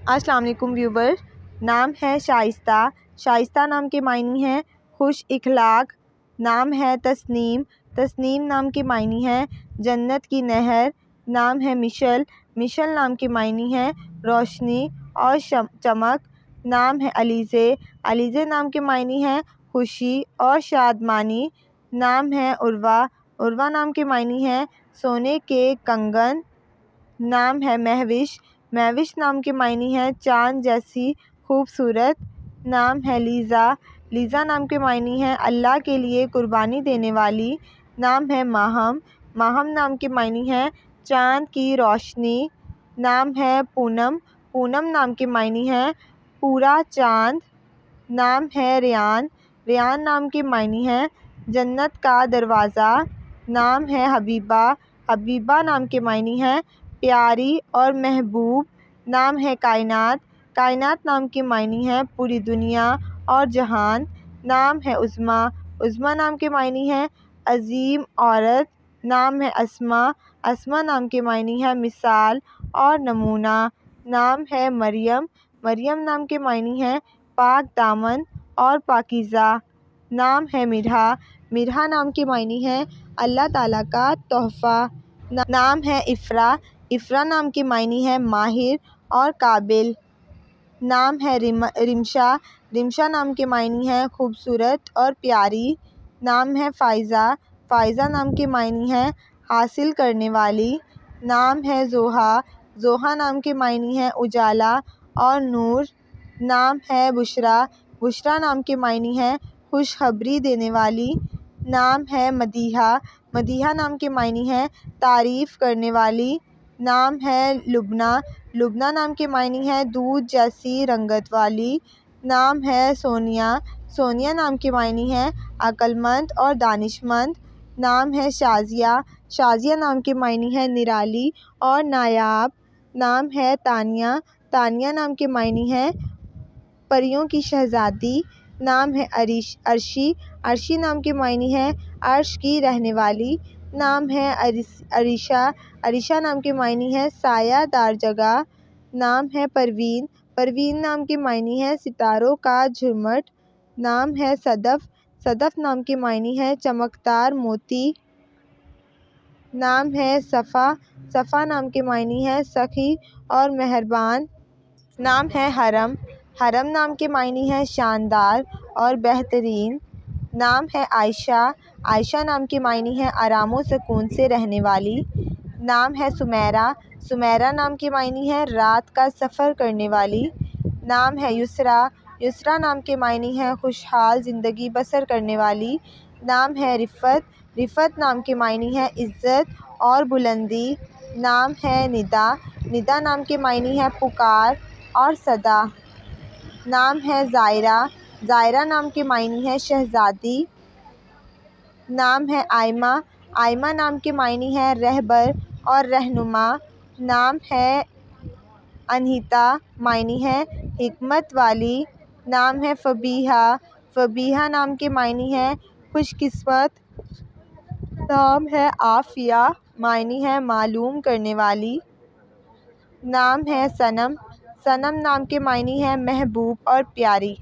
السلام علیکم ویور، نام ہے شائستہ۔ شائستہ نام کے معنی ہیں خوش اخلاق۔ نام ہے تسنیم۔ تسنیم نام کے معنی ہیں جنت کی نہر۔ نام ہے مشل۔ مشل نام کے معنی ہیں روشنی اور چمک۔ نام ہے علیزے۔ علیزے نام کے معنی ہیں خوشی اور شادمانی۔ نام ہے عروہ۔ عروہ نام کے معنی ہیں سونے کے کنگن۔ نام ہے مہوش۔ مہوش نام کے معنی ہیں چاند جیسی خوبصورت۔ نام ہے لیزا۔ لیزا نام کے معنی ہیں اللہ کے لیے قربانی دینے والی۔ نام ہے ماہم۔ ماہم نام کے معنی ہیں چاند کی روشنی۔ نام ہے پونم۔ پونم نام کے معنی ہیں پورا چاند۔ نام ہے ریان۔ ریان نام کے معنی ہیں جنت کا دروازہ۔ نام ہے حبیبہ۔ حبیبہ نام کے معنی ہیں پیاری اور محبوب۔ نام ہے کائنات۔ کائنات نام کے معنی ہیں پوری دنیا اور جہان۔ نام ہے عظمیٰ۔ عظمیٰ نام کے معنی ہیں عظیم عورت۔ نام ہے اسماء۔ اسماء نام کے معنی ہیں مثال اور نمونہ۔ نام ہے مریم۔ مریم نام کے معنی ہیں پاک دامن اور پاکیزہ۔ نام ہے مرحا۔ مرحا نام کے معنی ہیں اللہ تعالیٰ کا تحفہ۔ نام ہے افرا۔ افرا نام کے معنی ہیں ماہر اور قابل۔ نام ہے رمشا۔ رمشا نام کے معنی ہیں خوبصورت اور پیاری۔ نام ہے فائزہ۔ فائزہ نام کے معنی ہیں حاصل کرنے والی۔ نام ہے زوہا۔ زوہا نام کے معنی ہیں اجالا اور نور۔ نام ہے بشریٰ۔ بشریٰ نام کے معنی ہیں خوشخبری دینے والی۔ نام ہے مدیحہ۔ مدیحہ نام کے معنی ہیں تعریف کرنے والی۔ نام ہے لبنہ۔ لبنہ نام کے معنی ہیں دودھ جیسی رنگت والی۔ نام ہے سونیا۔ سونیا نام کے معنی ہیں عقل مند اور دانش مند۔ نام ہے شازیہ۔ شازیہ نام کے معنی ہیں نرالی اور نایاب۔ نام ہے تانیہ۔ تانیہ نام کے معنی ہیں پریوں کی شہزادی۔ نام ہے عرشی۔ عرشی نام کے معنی ہیں عرش کی رہنے والی۔ نام ہے عریشہ۔ عریشہ نام کے معنی ہیں سایہ دار جگہ۔ نام ہے پروین۔ پروین نام کے معنی ہیں ستاروں کا جھرمٹ۔ نام ہے صدف۔ صدف نام کے معنی ہیں چمکدار موتی۔ نام ہے صفا۔ صفا نام کے معنی ہیں سخی اور مہربان۔ نام ہے حرم۔ حرم نام کے معنی ہیں شاندار اور بہترین۔ نام ہے عائشہ۔ عائشہ نام کے معنی ہیں آرام و سکون سے رہنے والی۔ نام ہے سمیرہ۔ سمیرہ نام کے معنی ہیں رات کا سفر کرنے والی۔ نام ہے یسریٰ۔ یسریٰ نام کے معنی ہیں خوشحال زندگی بسر کرنے والی۔ نام ہے رفعت۔ رفعت نام کے معنی ہیں عزت اور بلندی۔ نام ہے ندا۔ ندا نام کے معنی ہیں پکار اور صدا۔ نام ہے زائرہ۔ زائرہ نام کے معنی ہیں شہزادی۔ نام ہے آئمہ۔ آئمہ نام کے معنی ہیں رہبر اور رہنما۔ نام ہے انہیتا۔ معنی ہیں حکمت والی۔ نام ہے فبیہہ۔ فبیہہ نام کے معنی ہیں خوش قسمت۔ نام ہے عافیہ۔ معنی ہیں معلوم کرنے والی۔ نام ہے صنم۔ صنم نام کے معنی ہیں محبوب اور پیاری۔